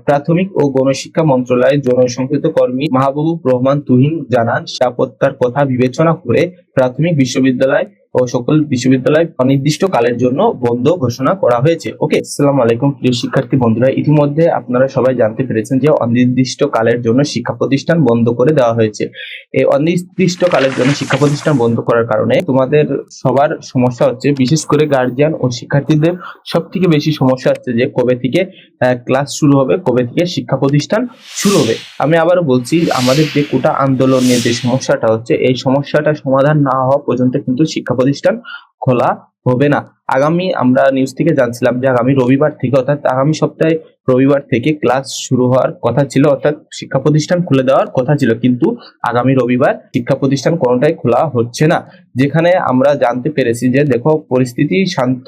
প্রাথমিক ও গণশিক্ষা মন্ত্রণালয়ের জনসংখ্যিত কর্মী মাহবুবুর রহমান তুহিন জানান, নিরাপত্তার কথা বিবেচনা করে প্রাথমিক বিশ্ববিদ্যালয় ও সকল বিশ্ববিদ্যালয় অনির্দিষ্টকালের জন্য বন্ধ ঘোষণা করা হয়েছে। ওকে, আসসালামু আলাইকুম প্রিয় শিক্ষার্থী বন্ধুরা, ইতিমধ্যে আপনারা সবাই জানতে পেরেছেন যে অনির্দিষ্টকালের জন্য শিক্ষা প্রতিষ্ঠান বন্ধ করে দেওয়া হয়েছে। এই অনির্দিষ্টকালের জন্য শিক্ষা প্রতিষ্ঠান বন্ধ করার কারণে তোমাদের সবার সমস্যা হচ্ছে, বিশেষ করে গার্জিয়ান ও শিক্ষার্থীদের সব থেকে বেশি সমস্যা হচ্ছে যে কবে থেকে ক্লাস শুরু হবে, কবে থেকে শিক্ষা প্রতিষ্ঠান শুরু হবে। আমি আবারও বলছি, আমাদের যে কোটা আন্দোলনের যে সমস্যাটা হচ্ছে, এই সমস্যাটা সমাধান না হওয়া পর্যন্ত কিন্তু শিক্ষা প্রতিষ্ঠান খোলা হবে না। আমরা নিউজ থেকে জানছিলাম যে আগামী রবিবার থেকে, অর্থাৎ আগামী সপ্তাহে রবিবার থেকে ক্লাস শুরু হওয়ার কথা ছিল, অর্থাৎ শিক্ষা প্রতিষ্ঠান খুলে দেওয়ার কথা ছিল, কিন্তু আগামী রবিবার শিক্ষা প্রতিষ্ঠান কোনোটাই খোলা হচ্ছে না। যেখানে আমরা জানতে পেরেছি যে দেখো, পরিস্থিতি শান্ত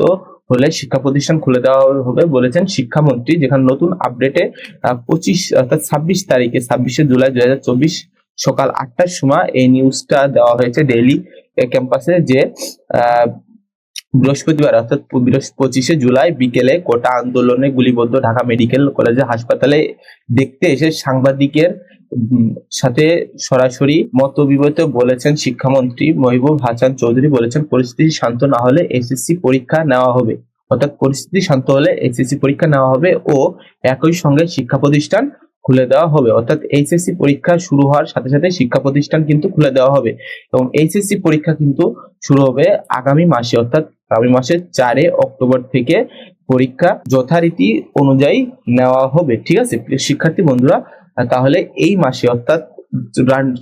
হলে শিক্ষা প্রতিষ্ঠান খুলে দেওয়া হবে বলেছেন শিক্ষামন্ত্রী। যেখানে নতুন আপডেটে 26শে জুলাই 2024 সকাল 8টার সময় এই নিউজটা দেওয়া হয়েছে ডেইলি ক্যাম্পাসে, যে বৃহস্পতিবার অর্থাৎ 25শে জুলাই বিকেলে কোটা আন্দোলনে গুলিবদ্ধ ঢাকা মেডিকেল কলেজে হাসপাতালে দেখতে এসে সাংবাদিকের সাথে সরাসরি মতবিনিময় বলেছেন শিক্ষামন্ত্রী মহিবুব হাসান চৌধুরী। বলেছেন, পরিস্থিতি শান্ত না হলে এসএসসি পরীক্ষা নেওয়া হবে, অর্থাৎ পরিস্থিতি শান্ত হলে এসএসসি পরীক্ষা নেওয়া হবে ও একই সঙ্গে শিক্ষা প্রতিষ্ঠান খুলে দেওয়া হবে। অর্থাৎ এইচএসসি পরীক্ষা শুরু হওয়ার সাথে সাথে শিক্ষা প্রতিষ্ঠান কিন্তু খুলে দেওয়া হবে, এবং এইচএসসি পরীক্ষা কিন্তু শুরু হবে আগামী মাসে, অর্থাৎ আগামী মাসের 4 অক্টোবর থেকে পরীক্ষা যথারীতি অনুযায়ী নেওয়া হবে। ঠিক আছে শিক্ষার্থী বন্ধুরা, তাহলে এই মাসে অর্থাৎ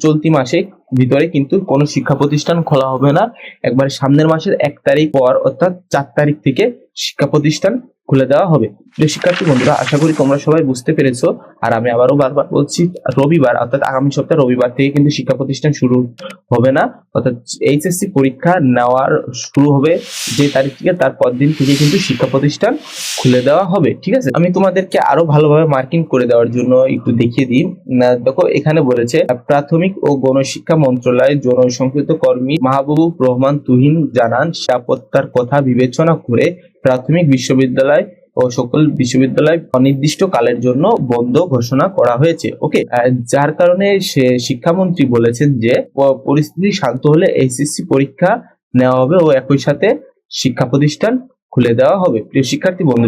চলতি মাসে ভিতরে কিন্তু কোনো শিক্ষা প্রতিষ্ঠান খোলা হবে না। একবার সামনের মাসের 1 তারিখ পর অর্থাৎ 4 তারিখ থেকে শিক্ষা প্রতিষ্ঠান খুলে দেওয়া হবে। প্রিয় শিক্ষার্থী বন্ধুরা, আশা করি তোমরা সবাই বুঝতে পেরেছো। আর আমি আবারও বারবার বলছি, রবিবার অর্থাৎ আগামী সপ্তাহে রবিবার থেকে কিন্তু শিক্ষা প্রতিষ্ঠান শুরু হবে না, অর্থাৎ এইচএসসি পরীক্ষা নেওয়ার শুরু হবে যে তারিখ থেকে, তার পর দিন থেকে কিন্তু শিক্ষা প্রতিষ্ঠান খুলে দেওয়া হবে। ঠিক আছে, আমি তোমাদেরকে আরো ভালোভাবে মার্কিং করে দেওয়ার জন্য একটু দেখিয়ে দিই। দেখো, এখানে বলেছে প্রাথমিক ও গণশিক্ষা মন্ত্রণালয়ের জনসংখ্যিত কর্মী মাহবুবুর রহমান তুহিন জানান, নিরাপত্তার কথা বিবেচনা করে প্রাথমিক বিশ্ববিদ্যালয় ও সকল বিশ্ববিদ্যালয় অনির্দিষ্টকালের জন্য বন্ধ ঘোষণা করা হয়েছে। ওকে, যার কারণে শিক্ষামন্ত্রী বলেছেন যে পরিস্থিতি শান্ত হলে এইচএসসি পরীক্ষা নেওয়া হবে ও একই সাথে শিক্ষা প্রতিষ্ঠান খুলে দেওয়া হবে। প্রিয় শিক্ষার্থী বন্ধু,